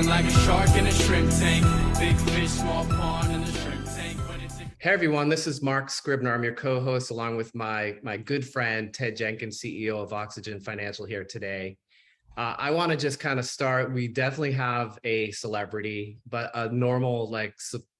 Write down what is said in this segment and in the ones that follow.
Feeling like a shark in a shrimp tank. Big fish, small pond in the shrimp tank. Hey everyone, this is Mark Scribner. I'm your co-host along with my good friend Ted Jenkins, CEO of Oxygen Financial here today. I want to just kind of start. We definitely have a celebrity, but a normal,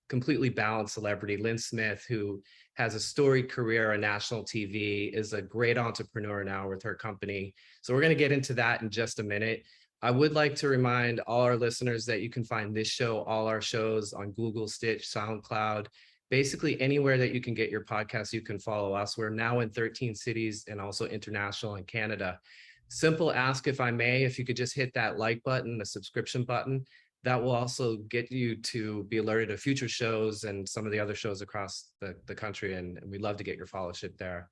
completely balanced celebrity, Lynn Smith, who has a storied career on national TV, is a great entrepreneur now with her company. So we're going to get into that in just a minute. I would like to remind all our listeners that you can find this show, all our shows on Google, Stitch, SoundCloud, basically anywhere that you can get your podcast, you can follow us. We're now in 13 cities and also international in Canada. Simple ask, if I may, if you could just hit that like button, the subscription button, that will also get you to be alerted of future shows and some of the other shows across the country. And we'd love to get your followership there.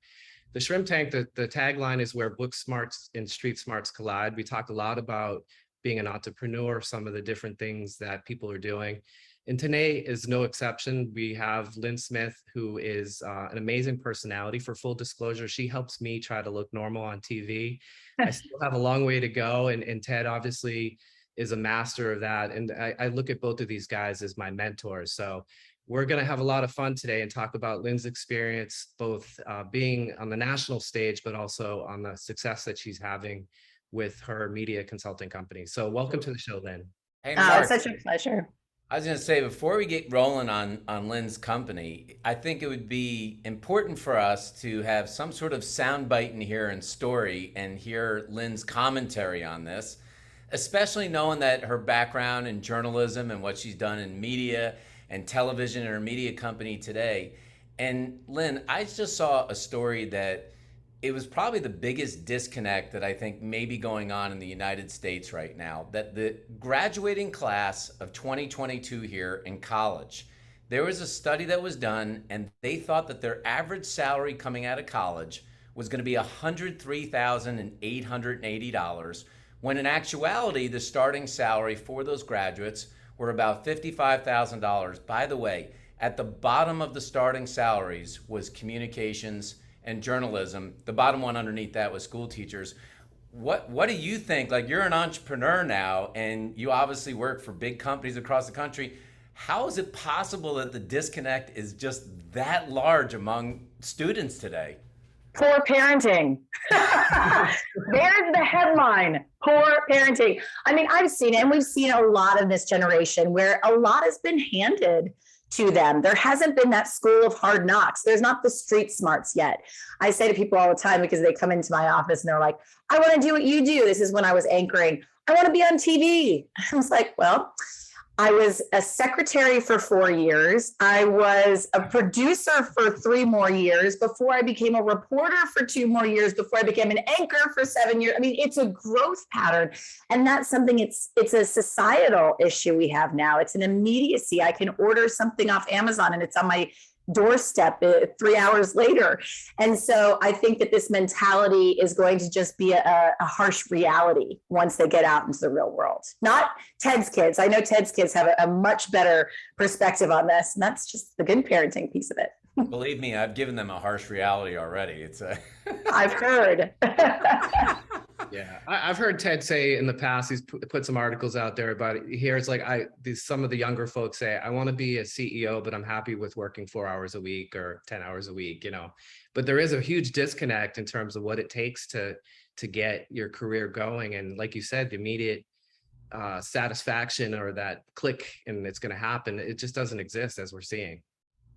The Shrimp Tank, the tagline is where book smarts and street smarts collide. We talked a lot about being an entrepreneur, some of the different things that people are doing. And today is no exception. We have Lynn Smith, who is an amazing personality. For full disclosure, she helps me try to look normal on TV. I still have a long way to go. And Ted obviously is a master of that. And I look at both of these guys as my mentors. So we're going to have a lot of fun today and talk about Lynn's experience, both being on the national stage, but also on the success that she's having with her media consulting company. So welcome to the show, Lynn. Hey, Mark. It's such a pleasure. I was going to say, before we get rolling on Lynn's company, I think it would be important for us to have some sort of soundbite in here and story and hear Lynn's commentary on this, especially knowing that her background in journalism and what she's done in media and television and her media company today. And Lynn, I just saw a story that it was probably the biggest disconnect that I think may be going on in the United States right now, that the graduating class of 2022 here in college, there was a study that was done and they thought that their average salary coming out of college was going to be $103,880, when in actuality, the starting salary for those graduates were about $55,000. By the way, at the bottom of the starting salaries was communications and journalism. The bottom one underneath that was school teachers. What do you think? Like, you're an entrepreneur now and you obviously work for big companies across the country. How is it possible that the disconnect is just that large among students today? Poor parenting. There's the headline. Poor parenting. I mean, I've seen it, and we've seen a lot of this generation where a lot has been handed to them. There hasn't been that school of hard knocks. There's not the street smarts yet. I say to people all the time, because they come into my office and they're like, I want to do what you do. This is when I was anchoring. I want to be on TV. I was like, well, I was a secretary for 4 years. I was a producer for 3 more years before I became a reporter for 2 more years, before I became an anchor for 7 years. I mean, it's a growth pattern. And that's something, it's a societal issue we have now. It's an immediacy. I can order something off Amazon and it's on my doorstep 3 hours later. And so I think that this mentality is going to just be a harsh reality once they get out into the real world. Not Ted's kids. I know Ted's kids have a much better perspective on this. And that's just the good parenting piece of it. Believe me, I've given them a harsh reality already. I've heard. Yeah, I've heard Ted say in the past, he's put some articles out there about it. Here it's like some of the younger folks say, I want to be a CEO, but I'm happy with working 4 hours a week or 10 hours a week, But there is a huge disconnect in terms of what it takes to get your career going. And like you said, the immediate satisfaction or that click and it's going to happen, it just doesn't exist as we're seeing.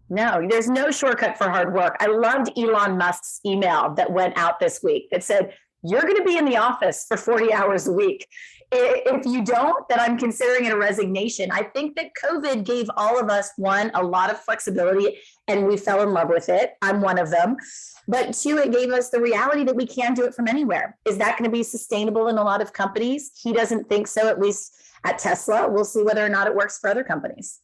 No, there's no shortcut for hard work. I loved Elon Musk's email that went out this week that said, you're going to be in the office for 40 hours a week. If you don't, then I'm considering it a resignation. I think that COVID gave all of us, one, a lot of flexibility, and we fell in love with it. I'm one of them. But two, it gave us the reality that we can do it from anywhere. Is that going to be sustainable in a lot of companies? He doesn't think so, at least at Tesla. We'll see whether or not it works for other companies.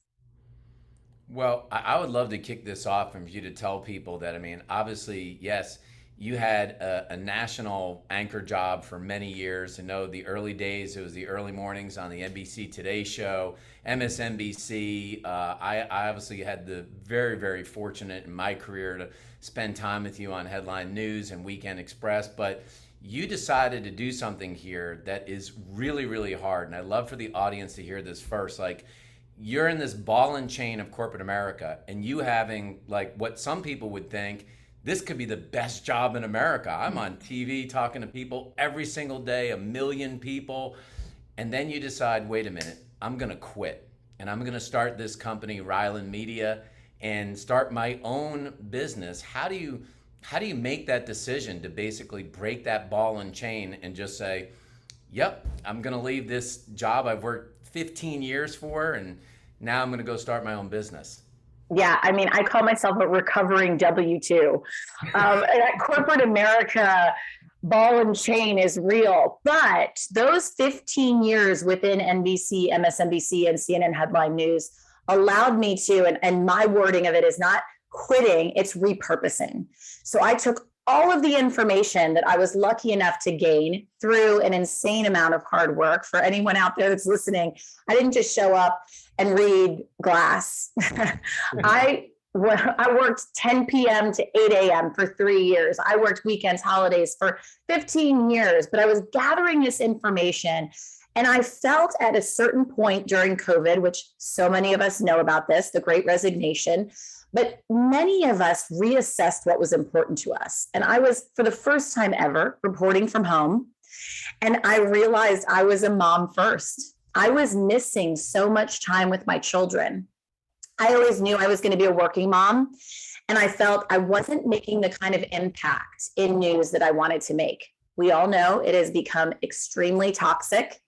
Well, I would love to kick this off and for you to tell people that, I mean, obviously, yes, you had a national anchor job for many years. I know the early days, it was the early mornings on the NBC Today Show, MSNBC. I obviously had the very, very fortunate in my career to spend time with you on Headline News and Weekend Express. But you decided to do something here that is really, really hard. And I'd love for the audience to hear this first. Like, you're in this ball and chain of corporate America, and you having like what some people would think, this could be the best job in America. I'm on TV talking to people every single day, 1 million people. And then you decide, wait a minute, I'm going to quit. And I'm going to start this company, Ryland Media, and start my own business. How do you make that decision to basically break that ball and chain and just say, yep, I'm going to leave this job I've worked 15 years for, and now I'm going to go start my own business? Yeah, I mean, I call myself a recovering W-2. That corporate America ball and chain is real, but those 15 years within NBC, MSNBC, and CNN headline news allowed me to, and my wording of it is not quitting, it's repurposing. So I took all of the information that I was lucky enough to gain through an insane amount of hard work. For anyone out there that's listening, I didn't just show up and read Glass. I worked 10 p.m. to 8 a.m. for 3 years. I worked weekends, holidays for 15 years, but I was gathering this information. And I felt at a certain point during COVID, which so many of us know about this, the Great Resignation, but many of us reassessed what was important to us. And I was, for the first time ever, reporting from home. And I realized I was a mom first. I was missing so much time with my children. I always knew I was going to be a working mom. And I felt I wasn't making the kind of impact in news that I wanted to make. We all know it has become extremely toxic.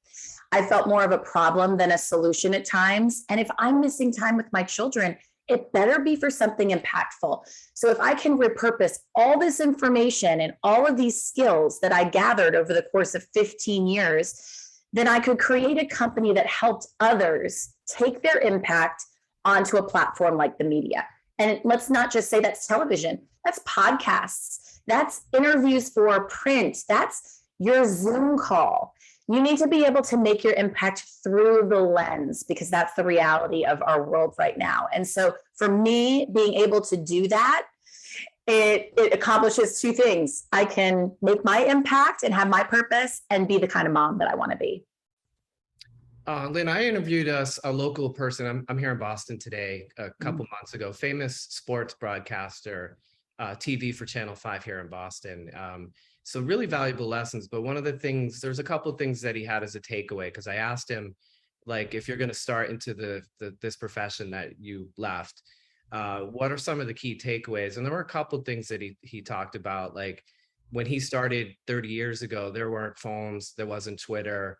I felt more of a problem than a solution at times. And if I'm missing time with my children, it better be for something impactful. So if I can repurpose all this information and all of these skills that I gathered over the course of 15 years, then I could create a company that helped others take their impact onto a platform like the media. And let's not just say that's television, that's podcasts, that's interviews for print, that's your Zoom call. You need to be able to make your impact through the lens, because that's the reality of our world right now. And so for me, being able to do that, it accomplishes two things. I can make my impact and have my purpose and be the kind of mom that I want to be. Lynn, I interviewed a local person. I'm here in Boston today, a couple months ago, famous sports broadcaster, TV for Channel 5 here in Boston. So really valuable lessons. But one of the things, there's a couple of things that he had as a takeaway, because I asked him, like, if you're going to start into this profession that you left, what are some of the key takeaways? And there were a couple of things that he talked about, like when he started 30 years ago, there weren't phones, there wasn't Twitter.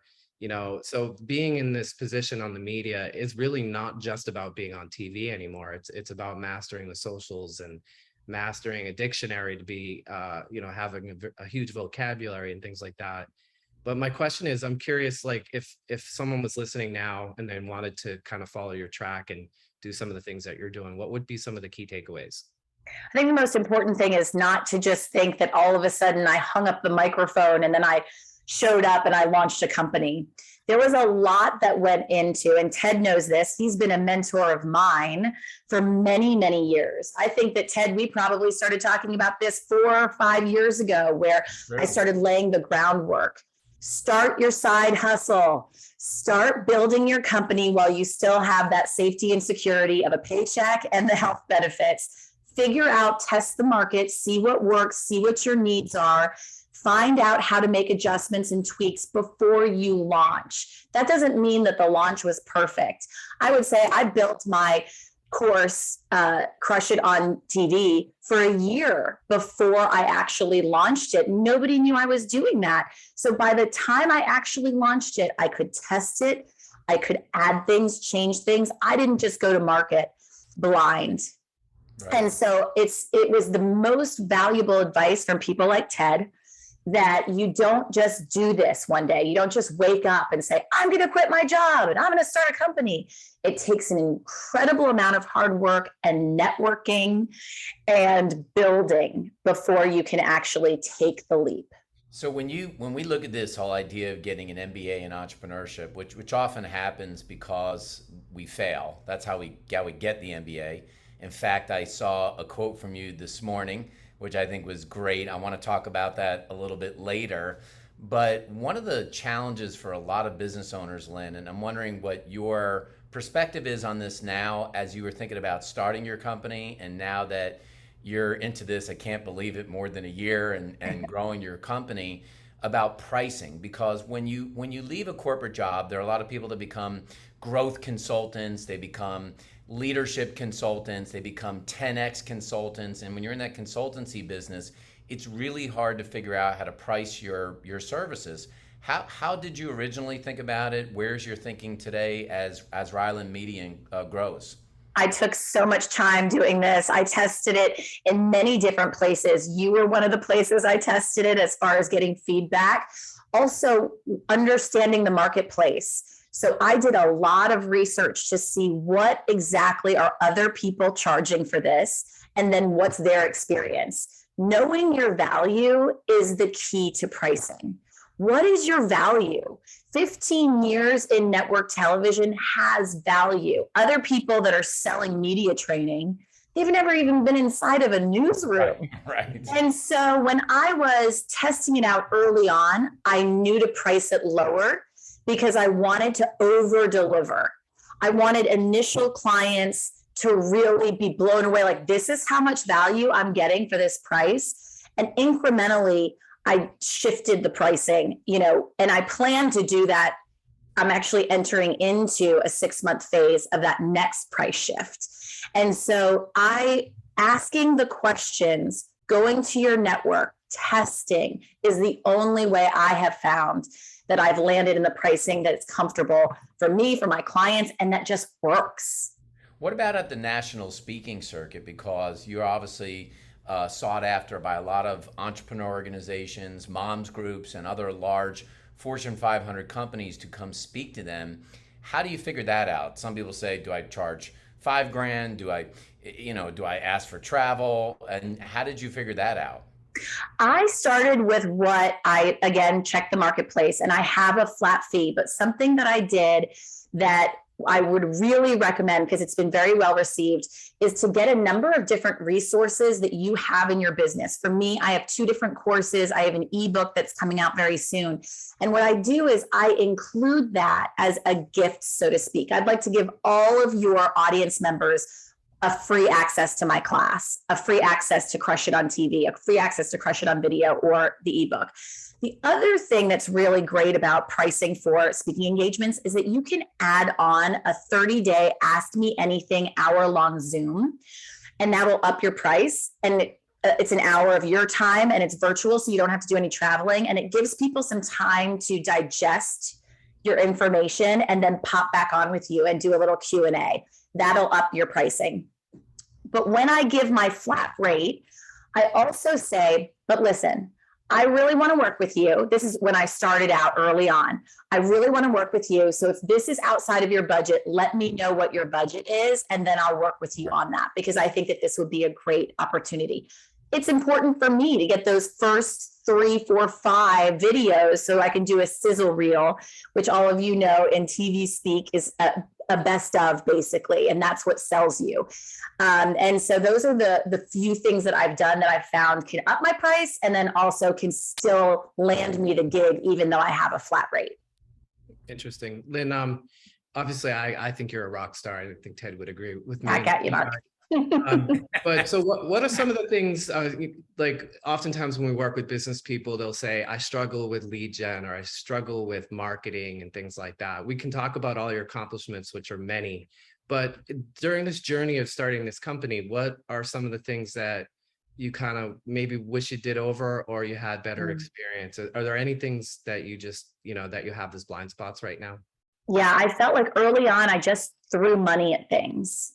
So being in this position on the media is really not just about being on TV anymore. It's about mastering the socials and mastering a dictionary to be, having a huge vocabulary and things like that. But my question is, I'm curious, like if someone was listening now and then wanted to kind of follow your track and do some of the things that you're doing, what would be some of the key takeaways? I think the most important thing is not to just think that all of a sudden I hung up the microphone and then I showed up and I launched a company. There was a lot that went into, and Ted knows this, he's been a mentor of mine for many, many years. I think that Ted, we probably started talking about this 4 or 5 years ago, where I started laying the groundwork. Start your side hustle. Start building your company while you still have that safety and security of a paycheck and the health benefits. Figure out, test the market, see what works, see what your needs are. Find out how to make adjustments and tweaks before you launch. That doesn't mean that the launch was perfect. I would say I built my course, Crush It on TV, for a year before I actually launched it. Nobody knew I was doing that. So by the time I actually launched it, I could test it. I could add things, change things. I didn't just go to market blind. Right. And so it was the most valuable advice from people like Ted, that you don't just do this one day. You don't just wake up and say, I'm going to quit my job and I'm going to start a company. It takes an incredible amount of hard work and networking and building before you can actually take the leap. So when we look at this whole idea of getting an MBA in entrepreneurship, which often happens because we fail, that's how we get the MBA. In fact, I saw a quote from you this morning which I think was great. I want to talk about that a little bit later. But one of the challenges for a lot of business owners, Lynn, and I'm wondering what your perspective is on this now as you were thinking about starting your company, and now that you're into this, I can't believe it, more than a year, and growing your company, about pricing. Because when you leave a corporate job, there are a lot of people that become growth consultants, they become leadership consultants, they become 10x consultants, and when you're in that consultancy business, it's really hard to figure out how to price your services. How did you originally think about it? Where's your thinking today as Ryland Media grows? I took so much time doing this. I tested it in many different places. You were one of the places I tested it as far as getting feedback. Also, understanding the marketplace. So I did a lot of research to see what exactly are other people charging for this, and then what's their experience. Knowing your value is the key to pricing. What is your value? 15 years in network television has value. Other people that are selling media training, they've never even been inside of a newsroom. Right. And so when I was testing it out early on, I knew to price it lower because I wanted to over deliver. I wanted initial clients to really be blown away, like, this is how much value I'm getting for this price. And incrementally, I shifted the pricing, and I plan to do that. I'm actually entering into a 6-month phase of that next price shift. And so asking the questions, going to your network, testing is the only way I have found that I've landed in the pricing that's comfortable for me, for my clients, and that just works. What about at the national speaking circuit? Because you're obviously sought after by a lot of entrepreneur organizations, moms groups, and other large Fortune 500 companies to come speak to them. How do you figure that out? Some people say, do I charge $5,000? Do I ask for travel? And how did you figure that out? I started with what again, checked the marketplace, and I have a flat fee, but something that I did that I would really recommend, because it's been very well received, is to get a number of different resources that you have in your business. For me, I have 2 different courses. I have an ebook that's coming out very soon. And what I do is I include that as a gift, so to speak. I'd like to give all of your audience members a free access to my class, a free access to Crush It on TV, a free access to Crush It on Video, or the ebook. The other thing that's really great about pricing for speaking engagements is that you can add on a 30-day Ask Me Anything hour-long Zoom, and that'll up your price. And it's an hour of your time, and it's virtual, so you don't have to do any traveling. And it gives people some time to digest your information and then pop back on with you and do a little Q&A. That'll up your pricing. But when I give my flat rate, I also say, but listen, I really want to work with you. This is when I started out early on. I really want to work with you. So if this is outside of your budget, let me know what your budget is, and then I'll work with you on that, because I think that this would be a great opportunity. It's important for me to get those first 3, 4, 5 videos so I can do a sizzle reel, which all of you know in TV speak is a best of, basically, and that's what sells you. And so those are the few things that I've done that I've found can up my price, and then also can still land me the gig even though I have a flat rate. Interesting. Lynn, obviously I think you're a rock star. I think Ted would agree with me. I got you, Mark. But so what are some of the things, like oftentimes when we work with business people, they'll say, I struggle with lead gen, or I struggle with marketing and things like that. We can talk about all your accomplishments, which are many, but during this journey of starting this company, what are some of the things that you kind of maybe wish you did over, or you had better experience? Are there any things that you just, that you have as blind spots right now? Yeah, I felt like early on, I just threw money at things.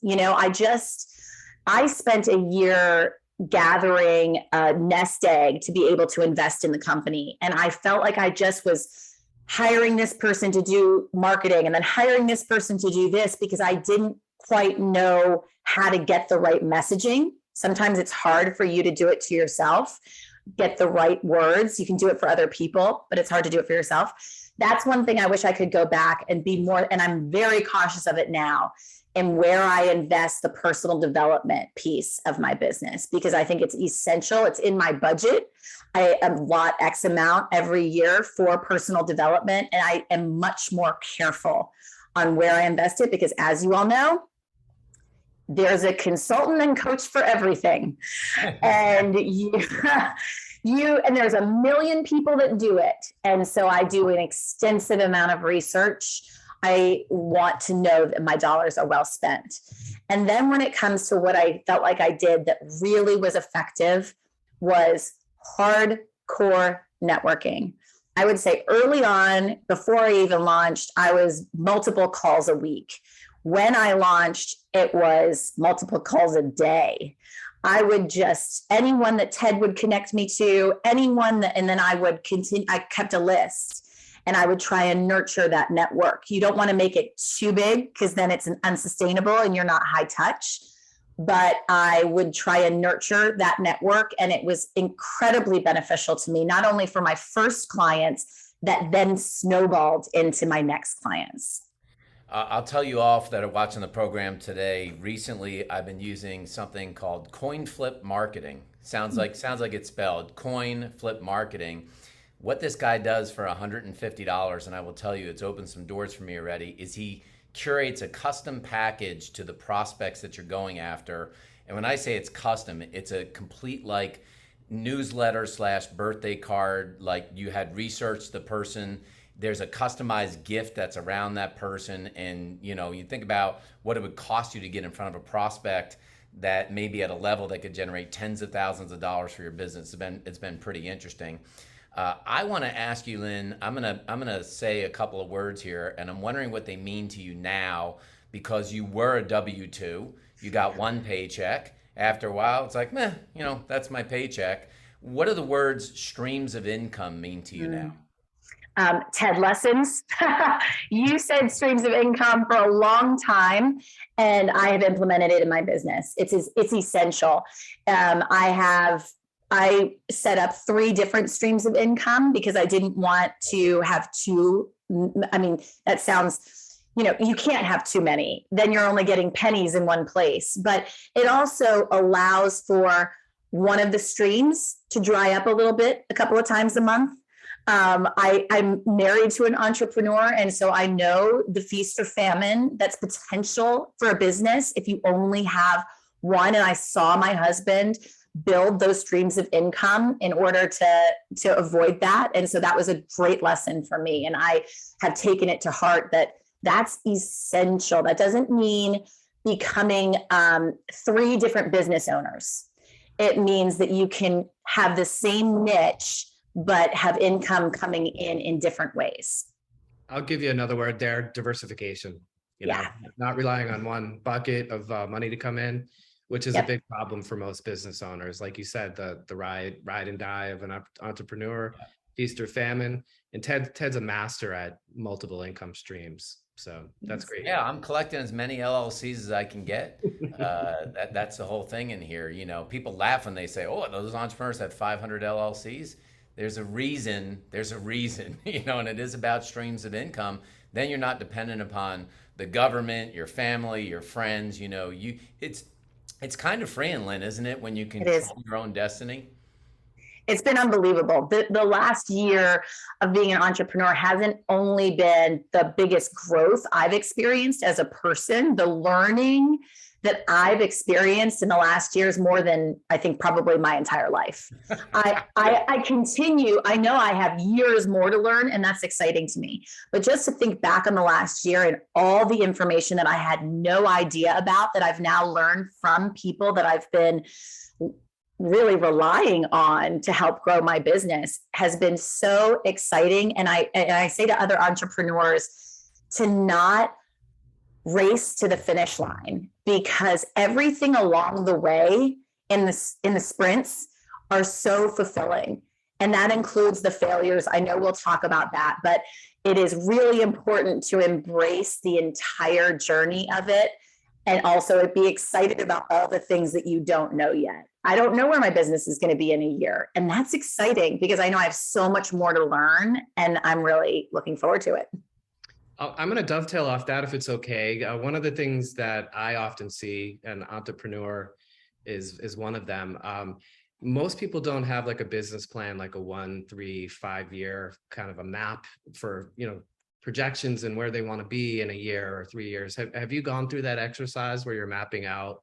I spent a year gathering a nest egg to be able to invest in the company. And I felt like I just was hiring this person to do marketing and then hiring this person to do this, because I didn't quite know how to get the right messaging. Sometimes it's hard for you to do it to yourself, get the right words. You can do it for other people, but it's hard to do it for yourself. That's one thing I wish I could go back and be more, and I'm very cautious of it now, in where I invest the personal development piece of my business, because I think it's essential. It's in my budget. I allot X amount every year for personal development, and I am much more careful on where I invest it, because as you all know, there's a consultant and coach for everything. And and there's a million people that do it. And so I do an extensive amount of research. I want to know that my dollars are well spent. And then when it comes to what I felt like I did that really was effective was hardcore networking. I would say early on, before I even launched, I was multiple calls a week. When I launched, it was multiple calls a day. I would just, anyone that Ted would connect me to, anyone that, and then I would continue, I kept a list and I would try and nurture that network. You don't want to make it too big because then it's unsustainable and you're not high touch. But I would try and nurture that network. And it was incredibly beneficial to me, not only for my first clients, that then snowballed into my next clients. I'll tell you off that are watching the program today. Recently, I've been using something called coin flip marketing. Sounds like it's spelled coin flip marketing. What this guy does for $150, and I will tell you, it's opened some doors for me already, is he curates a custom package to the prospects that you're going after. And when I say it's custom, it's a complete like newsletter / birthday card. Like you had researched the person. There's a customized gift that's around that person. And, you know, you think about what it would cost you to get in front of a prospect that may be at a level that could generate tens of thousands of dollars for your business. It's been pretty interesting. I want to ask you, Lynn, I'm gonna say a couple of words here, and I'm wondering what they mean to you now, because you were a W-2, you got one paycheck. After a while, it's like, meh, you know, that's my paycheck. What do the words streams of income mean to you now? Ted, lessons. You said streams of income for a long time, and I have implemented it in my business. It's essential. I set up 3 different streams of income because I didn't want to have two. I mean, that sounds, you know, you can't have too many. Then you're only getting pennies in one place. But it also allows for one of the streams to dry up a little bit a couple of times a month. I'm married to an entrepreneur, and so I know the feast or famine that's potential for a business if you only have one. And I saw my husband build those streams of income in order to avoid that. And so that was a great lesson for me. And I have taken it to heart that that's essential. That doesn't mean becoming 3 different business owners. It means that you can have the same niche but have income coming in different ways. I'll give you another word there: diversification. You know, not relying on one bucket of money to come in, which is a big problem for most business owners. Like you said, the ride and die of an entrepreneur, feast or famine. And Ted's a master at multiple income streams. So that's great. Yeah, I'm collecting as many LLCs as I can get. That's the whole thing in here. You know, people laugh when they say, "Oh, those entrepreneurs have 500 LLCs." There's a reason, you know, and it is about streams of income. Then you're not dependent upon the government, your family, your friends. You know, it's kind of freeing, Lynn, isn't it, when you can control your own destiny? It's been unbelievable. The last year of being an entrepreneur hasn't only been the biggest growth I've experienced as a person. The learning that I've experienced in the last year is more than I think probably my entire life. I continue. I know I have years more to learn, and that's exciting to me. But just to think back on the last year and all the information that I had no idea about that I've now learned from people that I've been really relying on to help grow my business has been so exciting. And I say to other entrepreneurs to not race to the finish line, because everything along the way in the sprints are so fulfilling. And that includes the failures. I know we'll talk about that, but it is really important to embrace the entire journey of it, and also be excited about all the things that you don't know yet. I don't know where my business is going to be in a year, and that's exciting because I know I have so much more to learn, and I'm really looking forward to it. I'm going to dovetail off that if it's okay. One of the things that I often see, an entrepreneur is one of them. Most people don't have like a business plan, like a 1, 3, 5 year kind of a map for, projections and where they want to be in a year or 3 years. Have you gone through that exercise where you're mapping out,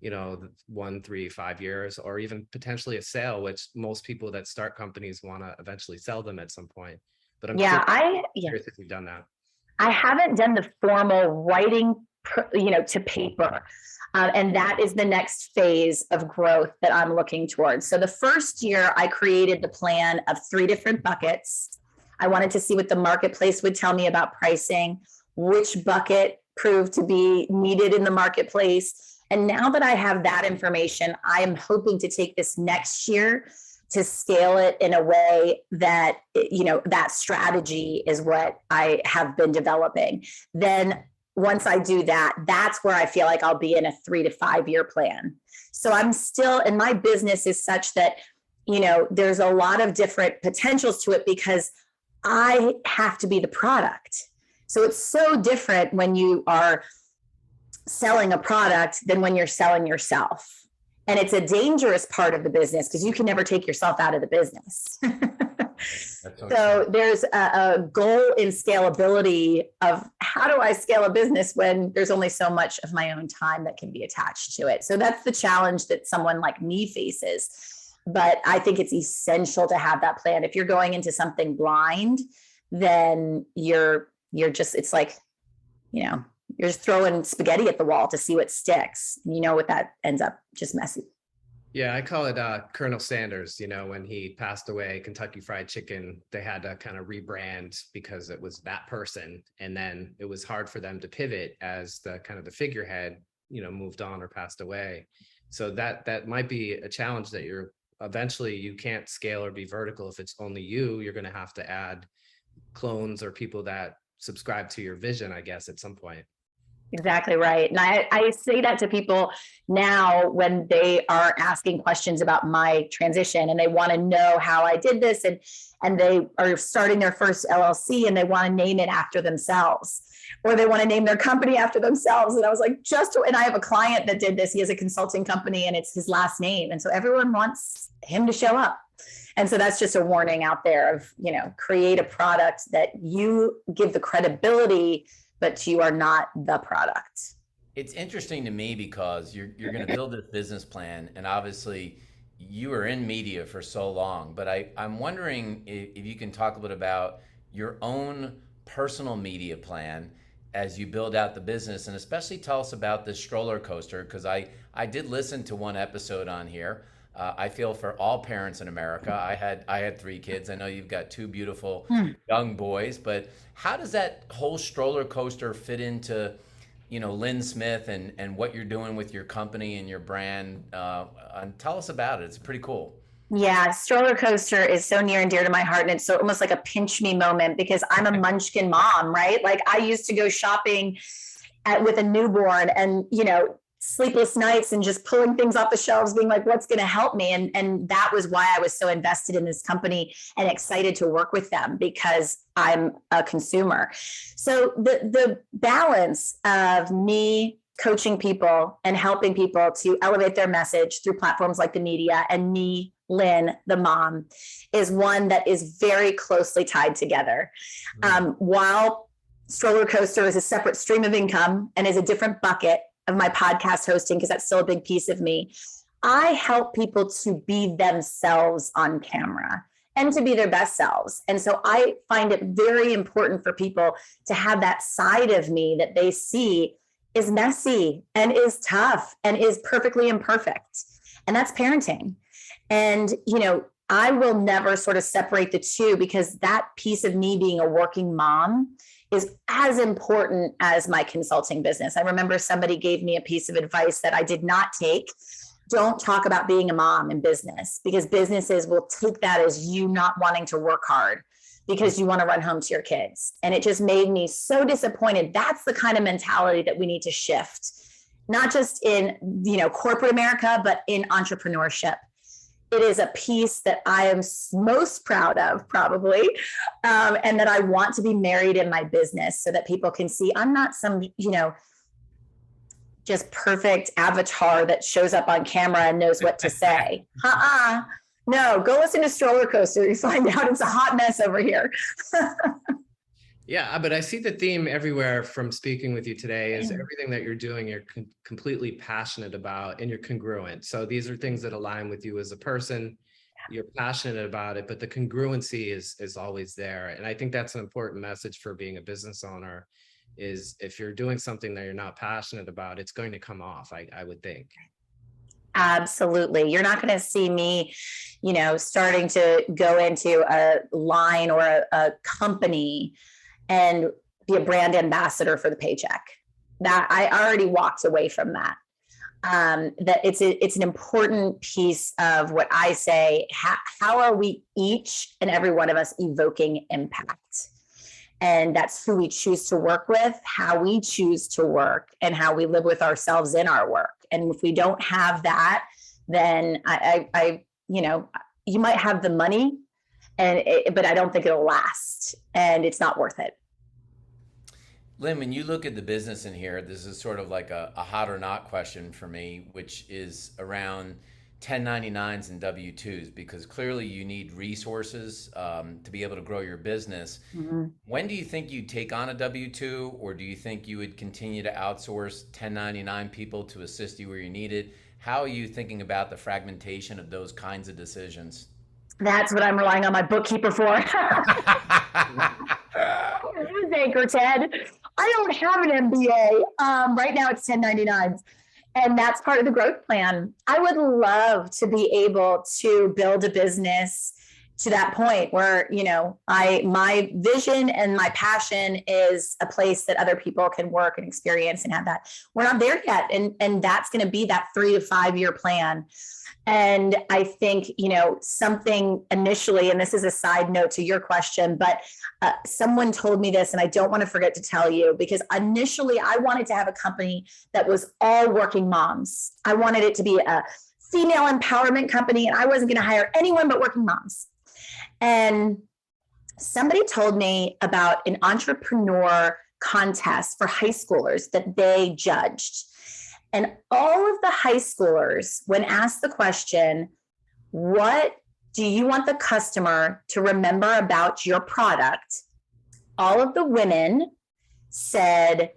1, 3, 5 years, or even potentially a sale, which most people that start companies want to eventually sell them at some point. But I'm curious if you've done that. I haven't done the formal writing, to paper. And that is the next phase of growth that I'm looking towards. So the first year I created the plan of 3 different buckets. I wanted to see what the marketplace would tell me about pricing, which bucket proved to be needed in the marketplace. And now that I have that information, I am hoping to take this next year to scale it in a way that, that strategy is what I have been developing. Then once I do that, that's where I feel like I'll be in a 3 to 5 year plan. So I'm still, and my business is such that, there's a lot of different potentials to it because I have to be the product. So it's so different when you are selling a product than when you're selling yourself. And it's a dangerous part of the business because you can never take yourself out of the business. So there's a goal in scalability of how do I scale a business when there's only so much of my own time that can be attached to it. So that's the challenge that someone like me faces. But I think it's essential to have that plan. If you're going into something blind, then you're just, it's like, you're just throwing spaghetti at the wall to see what sticks. You know what that ends up just messy. Yeah, I call it Colonel Sanders. When he passed away, Kentucky Fried Chicken, they had to kind of rebrand because it was that person. And then it was hard for them to pivot as the kind of the figurehead, moved on or passed away. So that might be a challenge that eventually you can't scale or be vertical. If it's only you're going to have to add clones or people that subscribe to your vision, I guess, at some point. Exactly right. And I say that to people now when they are asking questions about my transition and they want to know how I did this, and they are starting their first LLC and they want to name it after themselves, or they want to name their company after themselves. And I was like, and I have a client that did this. He has a consulting company and it's his last name. And so everyone wants him to show up. And so that's just a warning out there of, create a product that you give the credibility, but you are not the product. It's interesting to me because you're going to build this business plan, and obviously you were in media for so long, but I'm wondering if you can talk a little about your own personal media plan as you build out the business, and especially tell us about this StrollerCoaster, because I did listen to one episode on here. I feel for all parents in America. I had 3 kids. I know you've got 2 beautiful young boys, but how does that whole StrollerCoaster fit into, Lynn Smith and what you're doing with your company and your brand? And tell us about it. It's pretty cool. Yeah, StrollerCoaster is so near and dear to my heart. And it's so almost like a pinch me moment because I'm a Munchkin mom, right? Like I used to go shopping with a newborn and, sleepless nights and just pulling things off the shelves, being like, what's going to help me? And that was why I was so invested in this company and excited to work with them because I'm a consumer. So the balance of me coaching people and helping people to elevate their message through platforms like the media and me, Lynn, the mom, is one that is very closely tied together. While StrollerCoaster is a separate stream of income and is a different bucket of my podcast hosting, because that's still a big piece of me, I help people to be themselves on camera and to be their best selves. And so I find it very important for people to have that side of me that they see is messy and is tough and is perfectly imperfect. And that's parenting. And, I will never sort of separate the two because that piece of me being a working mom is as important as my consulting business. I remember somebody gave me a piece of advice that I did not take. Don't talk about being a mom in business because businesses will take that as you not wanting to work hard because you want to run home to your kids. And it just made me so disappointed. That's the kind of mentality that we need to shift, not just in, corporate America, but in entrepreneurship. it is a piece that I am most proud of, probably, and that I want to be married in my business so that people can see I'm not some, just perfect avatar that shows up on camera and knows what to say. No, go listen to StrollerCoaster. You find out it's a hot mess over here. Yeah, but I see the theme everywhere from speaking with you today is everything that you're doing, you're completely passionate about and you're congruent. So these are things that align with you as a person. You're passionate about it, but the congruency is always there. And I think that's an important message for being a business owner is if you're doing something that you're not passionate about, it's going to come off, I would think. Absolutely. You're not going to see me, starting to go into a line or a company and be a brand ambassador for the paycheck. That I already walked away from that. That it's an important piece of what I say. How are we each and every one of us evoking impact? And that's who we choose to work with, how we choose to work, and how we live with ourselves in our work. And if we don't have that, then you might have the money, but I don't think it'll last, and it's not worth it. Lynn, when you look at the business in here, this is sort of like a hot or not question for me, which is around 1099s and W-2s, because clearly you need resources to be able to grow your business. Mm-hmm. When do you think you'd take on a W-2, or do you think you would continue to outsource 1099 people to assist you where you need it? How are you thinking about the fragmentation of those kinds of decisions? That's what I'm relying on my bookkeeper for. Anchor, Ted. I don't have an MBA. Right now it's 1099s. And that's part of the growth plan. I would love to be able to build a business to that point where, my vision and my passion is a place that other people can work and experience and have that. We're not there yet. And that's going to be that 3 to 5 year plan. And I think, something initially, and this is a side note to your question, but someone told me this, and I don't want to forget to tell you, because initially I wanted to have a company that was all working moms. I wanted it to be a female empowerment company, and I wasn't going to hire anyone but working moms. And somebody told me about an entrepreneur contest for high schoolers that they judged. And all of the high schoolers, when asked the question, what do you want the customer to remember about your product? All of the women said,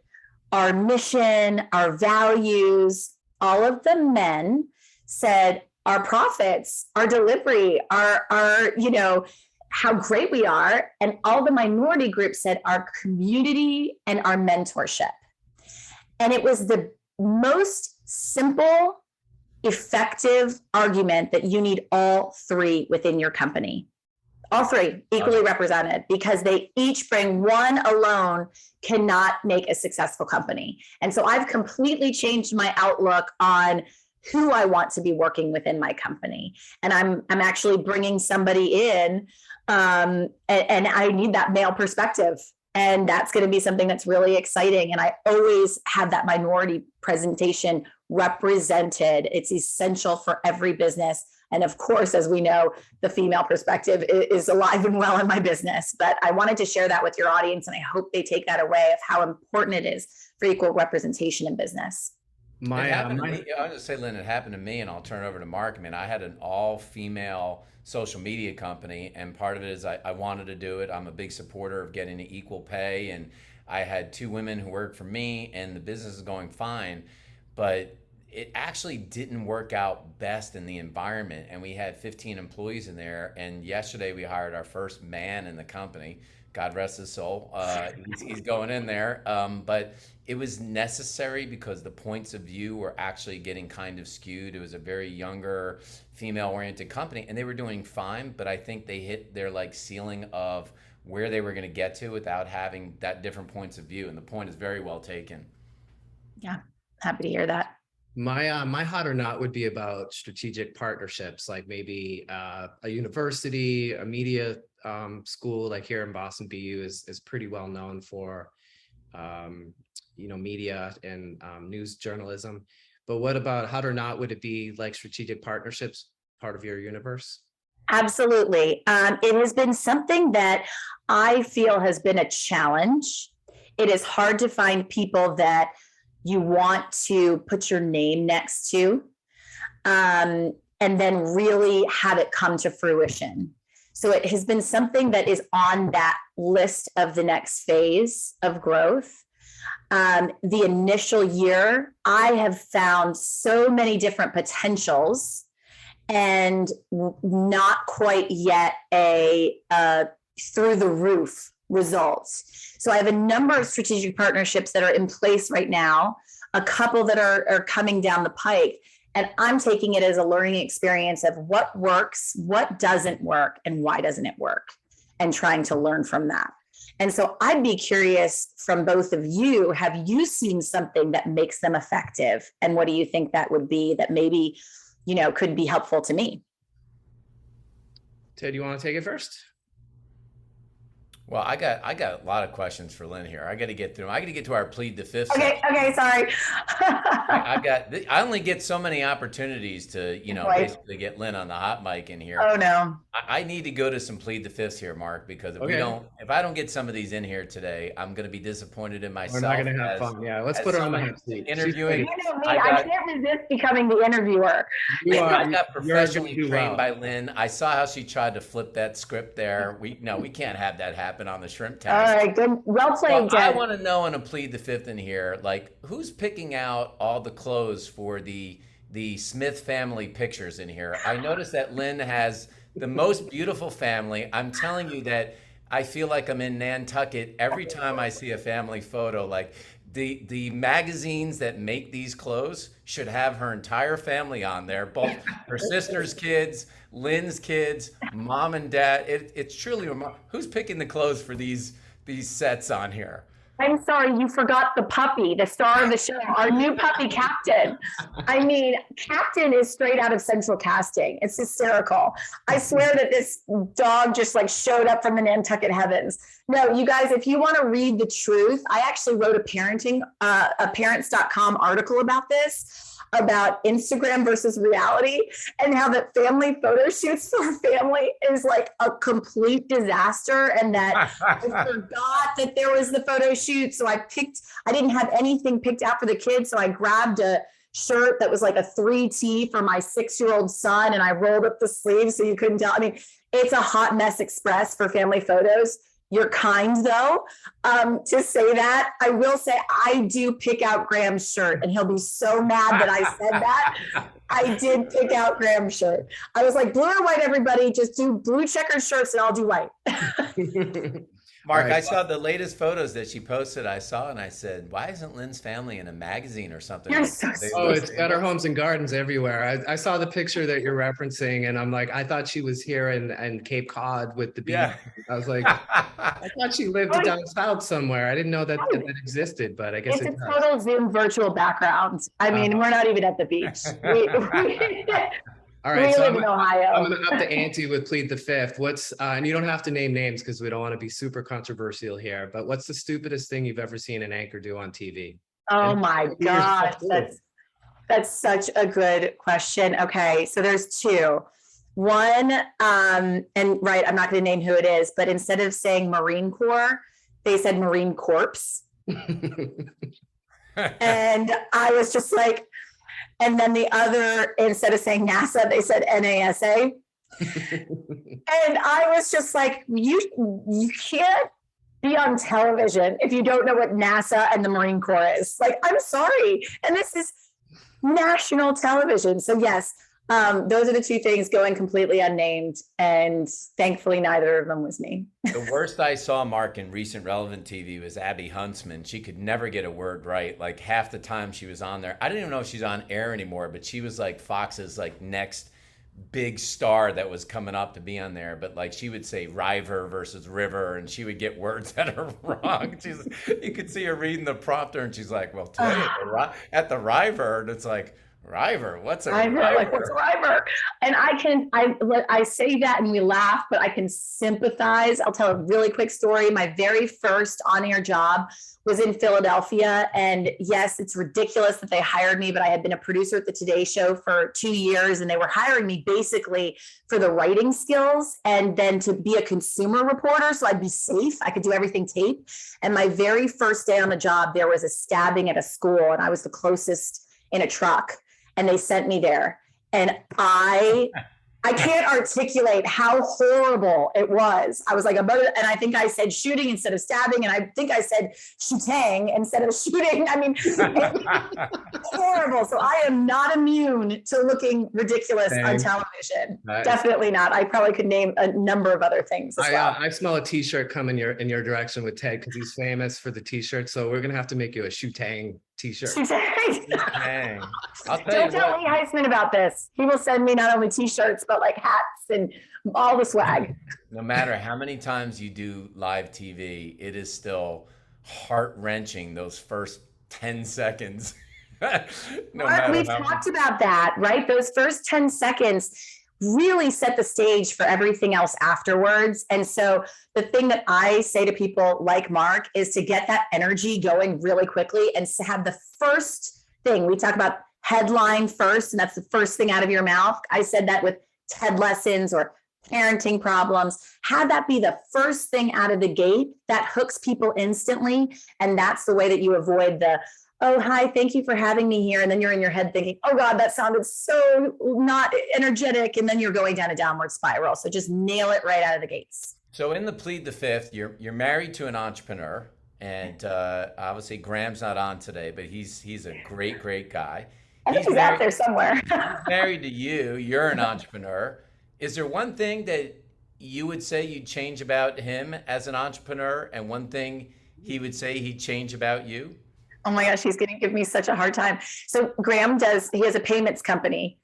our mission, our values. All of the men said, our profits, our delivery, our how great we are. And all the minority groups said, our community and our mentorship. And it was the most simple, effective argument that you need all three within your company. All three equally represented, because they each bring. One alone cannot make a successful company. And so I've completely changed my outlook on who I want to be working within my company. And I'm actually bringing somebody in, and I need that male perspective. And that's going to be something that's really exciting. And I always have that minority presentation represented. It's essential for every business. And of course, as we know, the female perspective is alive and well in my business. But I wanted to share that with your audience, and I hope they take that away of how important it is for equal representation in business. I'll just say, Lynn, it happened to me, and I'll turn it over to Mark. I mean, I had an all-female social media company, and part of it is I wanted to do it. I'm a big supporter of getting to equal pay, and I had 2 women who worked for me, and the business is going fine, but it actually didn't work out best in the environment, and we had 15 employees in there, and yesterday we hired our first man in the company. God rest his soul. He's going in there. But it was necessary because the points of view were actually getting kind of skewed. It was a very younger, female-oriented company, and they were doing fine, but I think they hit their ceiling of where they were going to get to without having that different points of view. And the point is very well taken. Yeah, happy to hear that. My hot or not would be about strategic partnerships, like maybe a university, a media school, like here in Boston. BU is pretty well known for media and news journalism. But what about hot or not would it be like strategic partnerships part of your universe? Absolutely. It has been something that I feel has been a challenge. It is hard to find people that you want to put your name next to, and then really have it come to fruition. So it has been something that is on that list of the next phase of growth. The initial year, I have found so many different potentials and not quite yet a through the roof results. So I have a number of strategic partnerships that are in place right now, a couple that are coming down the pike. And I'm taking it as a learning experience of what works, what doesn't work, and why doesn't it work, and trying to learn from that. And so I'd be curious from both of you, have you seen something that makes them effective? And what do you think that would be that maybe, could be helpful to me? Ted, you want to take it first? Well, I got a lot of questions for Lynn here. I got to get through them. I got to get to our plead the fifth. Okay, sorry. I only get so many opportunities to, basically get Lynn on the hot mic in here. Oh no. I need to go to some plead the fifths here, Mark, because if I don't get some of these in here today, I'm going to be disappointed in myself. We're not going to have fun. Yeah, let's put her on the hot seat. Interviewing. You know me, I can't resist becoming the interviewer. I got professionally trained by Lynn. I saw how she tried to flip that script there. We can't have that happen on the shrimp test. All right, good. Well played, I want to know, and to plead the fifth in here, like, who's picking out all the clothes for the Smith family pictures in here? I noticed that Lynn has the most beautiful family. I'm telling you that I feel like I'm in Nantucket every time I see a family photo. Like, the magazines that make these clothes should have her entire family on there, both her sister's kids, Lynn's kids, mom and dad. It's truly remarkable. Who's picking the clothes for these sets on here? I'm sorry, you forgot the puppy, the star of the show, our new puppy, Captain. I mean, Captain is straight out of Central Casting. It's hysterical. I swear that this dog just showed up from the Nantucket heavens. No, you guys, if you want to read the truth, I actually wrote a parents.com article about this, about Instagram versus reality, and how that family photo shoots for family is like a complete disaster, and that I forgot that there was the photo shoot. So I didn't have anything picked out for the kids. So I grabbed a shirt that was like a 3T for my 6-year-old son, and I rolled up the sleeves so you couldn't tell. I mean, it's a hot mess express for family photos. You're kind, though, to say that. I will say I do pick out Graham's shirt, and he'll be so mad that I said that. I did pick out Graham's shirt. I was like, blue or white, everybody, just do blue checkered shirts and I'll do white. Mark, right. I saw the latest photos that she posted. I saw and I said, why isn't Lynn's family in a magazine or something? You're so it's Better Homes and Gardens everywhere. I saw the picture that you're referencing, and I'm like, I thought she was here in Cape Cod with the beach. Yeah. I was like, I thought she lived down south somewhere. I didn't know that existed, but I guess it's a total Zoom virtual background. I mean, we're not even at the beach. All right, so I'm going to up the ante with plead the fifth. What's and you don't have to name names because we don't want to be super controversial here. But what's the stupidest thing you've ever seen an anchor do on TV? Oh my gosh, that's such a good question. Okay, so there's two. One, and right, I'm not going to name who it is, but instead of saying Marine Corps, they said Marine Corps, and I was just like. And then the other, instead of saying NASA, they said NASA. And I was just like, you can't be on television if you don't know what NASA and the Marine Corps is. Like, I'm sorry. And this is national television. So yes, those are the two things going completely unnamed. And thankfully, neither of them was me. The worst I saw, Mark, in recent relevant TV was Abby Huntsman. She could never get a word right. Like, half the time she was on there. I didn't even know if she's on air anymore, but she was like Fox's next big star that was coming up to be on there. But she would say River versus River, and she would get words that are wrong. You could see her reading the prompter, and she's like, well, today at the River, and it's like, River? What's a I know, like, what's a river? river? And I say that and we laugh, but I can sympathize. I'll tell a really quick story. My very first on-air job was in Philadelphia. And yes, it's ridiculous that they hired me, but I had been a producer at the Today Show for 2 years, and they were hiring me basically for the writing skills and then to be a consumer reporter. So I'd be safe. I could do everything tape. And my very first day on the job, there was a stabbing at a school, and I was the closest in a truck. And they sent me there. And I can't articulate how horrible it was. I was like, and I think I said shooting instead of stabbing. And I think I said shooting instead of shooting. I mean, horrible. So I am not immune to looking ridiculous on television. Definitely not. I probably could name a number of other things as well. I smell a t-shirt coming in your direction with Ted, because he's famous for the t-shirt. So we're going to have to make you a Shootang t-shirt. Dang. Don't tell Lee Heisman about this. He will send me not only t-shirts, but like hats and all the swag. No matter how many times you do live TV, it is still heart-wrenching those first 10 seconds. We've talked about that, right? Those first 10 seconds really set the stage for everything else afterwards. And so the thing that I say to people like Mark is to get that energy going really quickly and to have the first thing. We talk about headline first, and that's the first thing out of your mouth. I said that with TED lessons or parenting problems. Have that be the first thing out of the gate that hooks people instantly. And that's the way that you avoid the, oh, hi, thank you for having me here. And then you're in your head thinking, oh God, that sounded so not energetic. And then you're going down a downward spiral. So just nail it right out of the gates. So in the Plead the Fifth, you're married to an entrepreneur, and obviously Graham's not on today, but he's a great guy. I think he's out there somewhere. He's married to you. You're an entrepreneur. Is there one thing that you would say you'd change about him as an entrepreneur, and one thing he would say he'd change about you? Oh my gosh, he's going to give me such a hard time. So Graham he has a payments company,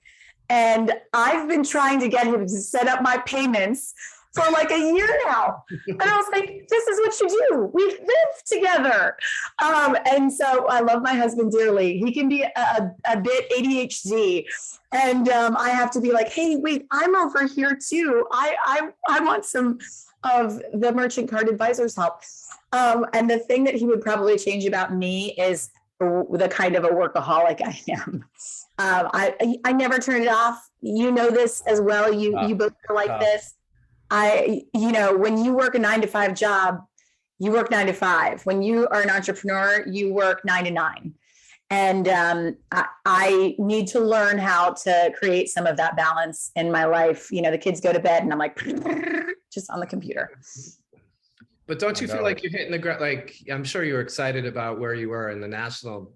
and I've been trying to get him to set up my payments for like a year now. And I was like, this is what you do. We live together. And so I love my husband dearly. He can be a bit ADHD. And I have to be like, hey, wait, I'm over here too. I want some of the merchant card advisor's help. And the thing that he would probably change about me is the kind of a workaholic I am. I never turn it off. You know this as well. You both are like this. When you work a 9-to-5 job, you work 9 to 5. When you are an entrepreneur, you work 9 to 9. And I need to learn how to create some of that balance in my life. The kids go to bed and I'm like, just on the computer. But don't you feel like you're hitting the ground? Like, I'm sure you were excited about where you were in the national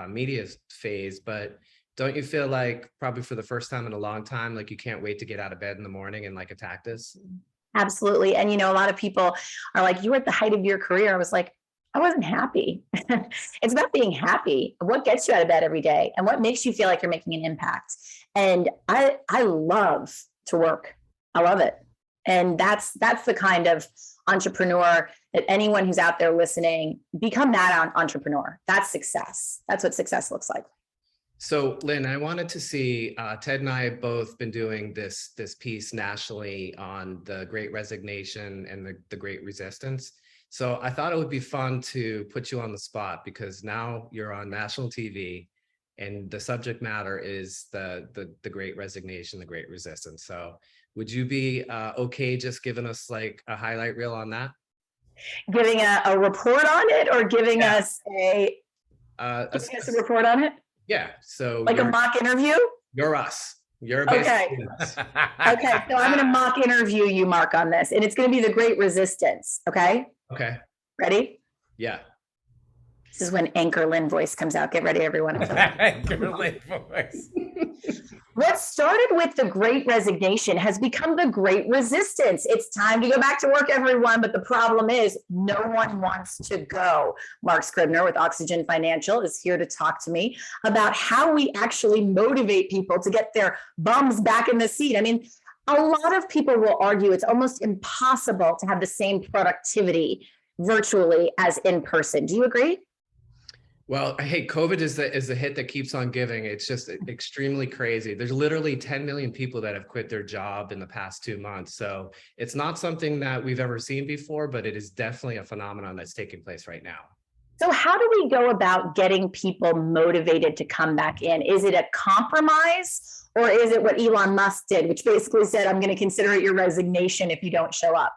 media phase, but don't you feel like probably for the first time in a long time, like you can't wait to get out of bed in the morning and like attack this? Absolutely. And, a lot of people are like, you were at the height of your career. I was like, I wasn't happy. It's about being happy. What gets you out of bed every day and what makes you feel like you're making an impact? And I love to work. I love it. And that's the kind of entrepreneur that anyone who's out there listening, become that entrepreneur. That's success. That's what success looks like. So Lynn, I wanted to see, Ted and I have both been doing this piece nationally on the Great Resignation and the Great Resistance. So I thought it would be fun to put you on the spot, because now you're on national TV and the subject matter is the Great Resignation, the Great Resistance. So would you be okay just giving us like a highlight reel on that? Giving a report on it, or giving us a report on it? Yeah. So like a mock interview? You're us. You're okay. Us. Okay. So I'm going to mock interview you, Mark, on this, and it's going to be the Great Resistance. Okay. Okay. Ready? Yeah. This is when Anchor Lynn voice comes out. Get ready, everyone. Anchor Lynn voice. What started with the Great Resignation has become the Great Resistance. It's time to go back to work, everyone. But the problem is no one wants to go. Mark Scribner with Oxygen Financial is here to talk to me about how we actually motivate people to get their bums back in the seat. I mean, a lot of people will argue it's almost impossible to have the same productivity virtually as in person. Do you agree? Well, hey, COVID is the hit that keeps on giving. It's just extremely crazy. There's literally 10 million people that have quit their job in the past 2 months. So it's not something that we've ever seen before, but it is definitely a phenomenon that's taking place right now. So how do we go about getting people motivated to come back in? Is it a compromise, or is it what Elon Musk did, which basically said, I'm going to consider it your resignation if you don't show up?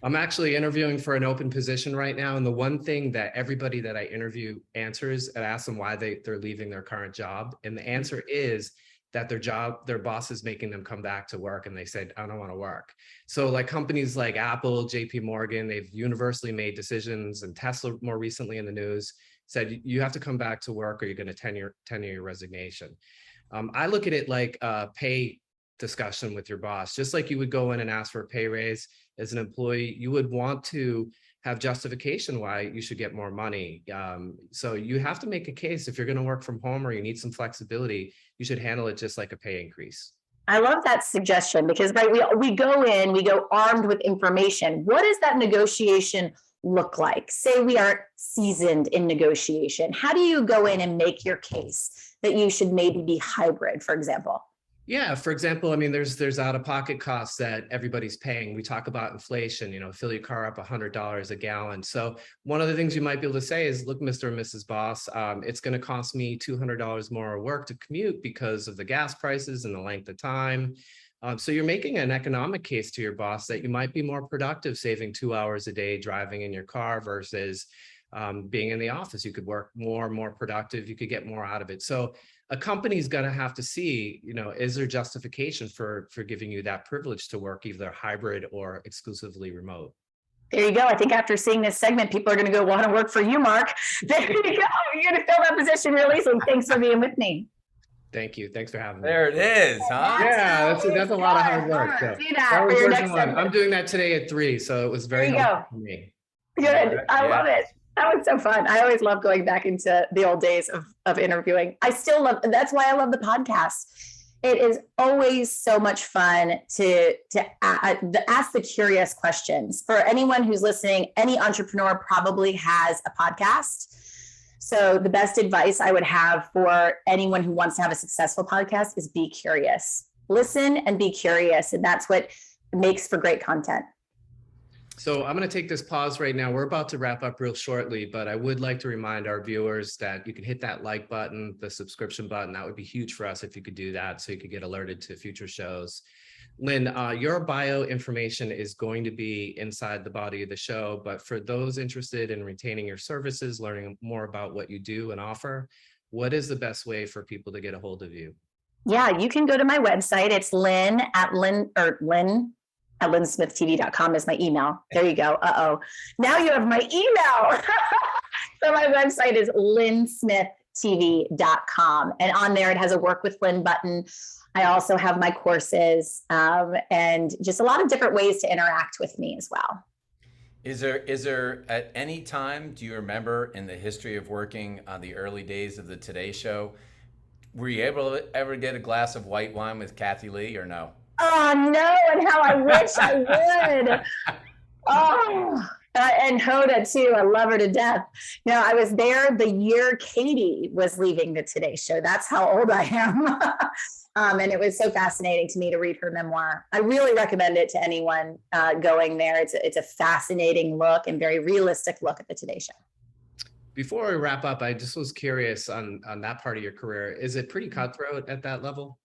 I'm actually interviewing for an open position right now. And the one thing that everybody that I interview answers, and I ask them why they're leaving their current job. And the answer is that their boss is making them come back to work. And they said, I don't want to work. So like companies like Apple, JP Morgan, they've universally made decisions, and Tesla more recently in the news said, you have to come back to work or you're going to tenure your resignation. I look at it like a pay discussion with your boss. Just like you would go in and ask for a pay raise as an employee, you would want to have justification why you should get more money. So you have to make a case. If you're going to work from home or you need some flexibility, you should handle it just like a pay increase. I love that suggestion, because right, we go armed with information. What does that negotiation look like? Say we are seasoned in negotiation. How do you go in and make your case that you should maybe be hybrid, for example? Yeah, for example, I mean, there's out-of-pocket costs that everybody's paying. We talk about inflation, fill your car up $100 a gallon. So one of the things you might be able to say is, look, Mr. and Mrs. Boss, it's going to cost me $200 more work to commute because of the gas prices and the length of time. So you're making an economic case to your boss that you might be more productive saving 2 hours a day driving in your car versus being in the office. You could work more productive. You could get more out of it. So a company's going to have to see, is there justification for giving you that privilege to work either hybrid or exclusively remote? There you go. I think after seeing this segment, people are going to go want to work for you, Mark. There you go. You're going to fill that position real easily. Thanks for being with me. Thank you. Thanks for having me. There it is, huh? Yeah, that's a lot of hard work. So. Do that for your next segment. I'm doing that today at 3, so it was very helpful for me. Good. I love it. That was so fun. I always love going back into the old days of interviewing. I still love, that's why I love the podcast. It is always so much fun to ask the curious questions. For anyone who's listening, any entrepreneur probably has a podcast. So the best advice I would have for anyone who wants to have a successful podcast is be curious. Listen and be curious. And that's what makes for great content. So I'm going to take this pause right now. We're about to wrap up real shortly, but I would like to remind our viewers that you can hit that like button, the subscription button. That would be huge for us if you could do that, so you could get alerted to future shows. Lynn, your bio information is going to be inside the body of the show, but for those interested in retaining your services, learning more about what you do and offer, what is the best way for people to get a hold of you? Yeah, you can go to my website. It's Lynn at lynnsmithtv.com is my email. There you go. Now you have my email. So my website is lynnsmithtv.com. And on there, it has a work with Lynn button. I also have my courses and just a lot of different ways to interact with me as well. Is there at any time, do you remember in the history of working on the early days of the Today Show, were you able to ever get a glass of white wine with Kathy Lee or no? Oh, no, and how I wish I would. Oh, and Hoda, too. I love her to death. No, I was there the year Katie was leaving the Today Show. That's how old I am. And it was so fascinating to me to read her memoir. I really recommend it to anyone going there. It's a fascinating look and very realistic look at the Today Show. Before we wrap up, I just was curious on that part of your career. Is it pretty cutthroat at that level?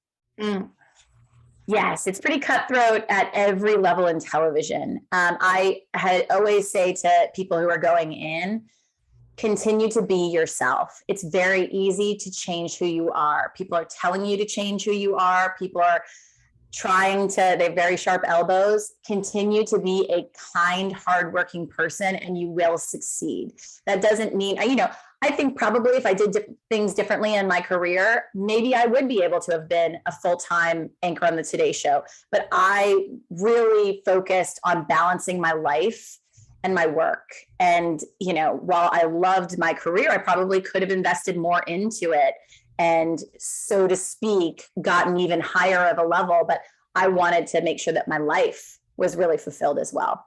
Yes, it's pretty cutthroat at every level in television. I had always say to people who are going in, continue to be yourself. It's very easy to change who you are. People are telling you to change who you are. People are trying to, they have very sharp elbows. Continue to be a kind, hardworking person and you will succeed. That doesn't mean, I think probably if I did things differently in my career, maybe I would be able to have been a full-time anchor on the Today Show. But I really focused on balancing my life and my work. And, while I loved my career, I probably could have invested more into it and, so to speak, gotten even higher of a level. But I wanted to make sure that my life was really fulfilled as well.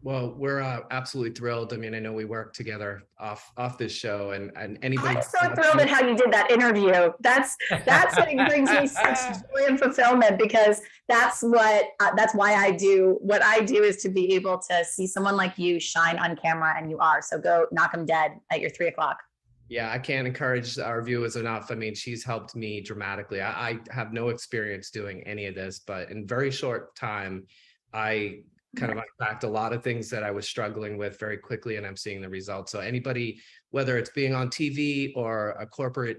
Well, we're absolutely thrilled. I mean, I know we work together off this show, and anybody. I'm so thrilled at how you did that interview. That's what brings me such joy and fulfillment, because that's why I do what I do, is to be able to see someone like you shine on camera, and you are. So go knock them dead at your 3 o'clock. Yeah, I can't encourage our viewers enough. I mean, she's helped me dramatically. I have no experience doing any of this, but in very short time, I kind of unpacked a lot of things that I was struggling with very quickly, and I'm seeing the results. So anybody, whether it's being on TV or a corporate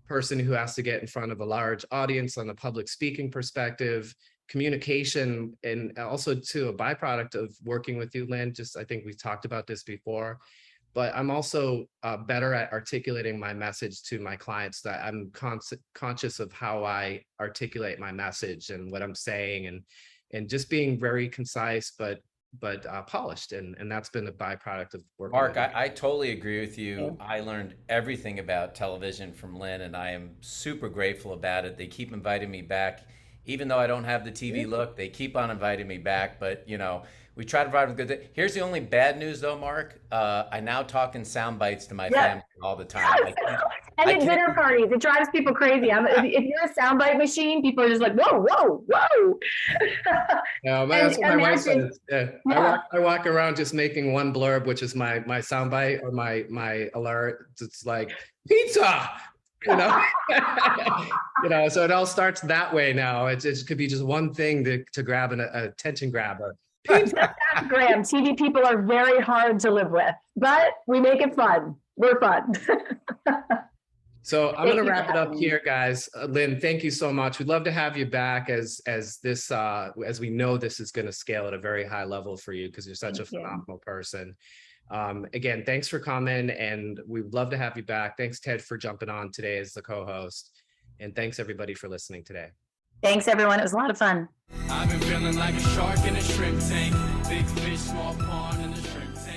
person who has to get in front of a large audience on the public speaking perspective, communication, and also to a byproduct of working with you, Lynn, I think we've talked about this before, but I'm also better at articulating my message to my clients, that I'm conscious of how I articulate my message and what I'm saying, and just being very concise, but polished. And that's been a byproduct of working. Mark, I totally agree with you. I learned everything about television from Lynn, and I am super grateful about it. They keep inviting me back. Even though I don't have the TV look, they keep on inviting me back. But, you know, we try to provide a good thing. Here's the only bad news, though, Mark. I now talk in sound bites to my family all the time. And at dinner parties, it drives people crazy. If you're a soundbite machine, people are just like, whoa, whoa, whoa. No, that's what my wife says. Yeah. I walk around just making one blurb, which is my soundbite or my alert. It's like, pizza! You know, so it all starts that way now. It could be just one thing to grab an attention grabber. Graham, TV people are very hard to live with, but we make it fun. We're fun. So I'm going to wrap it up here, guys. Lynn, thank you so much. We'd love to have you back as we know this is going to scale at a very high level for you, because you're such a phenomenal person. Again, thanks for coming, and we'd love to have you back. Thanks, Ted, for jumping on today as the co-host. And thanks everybody for listening today. Thanks everyone. It was a lot of fun. I've been feeling like a shark in a shrimp tank. Big fish, small pond in a shrimp tank.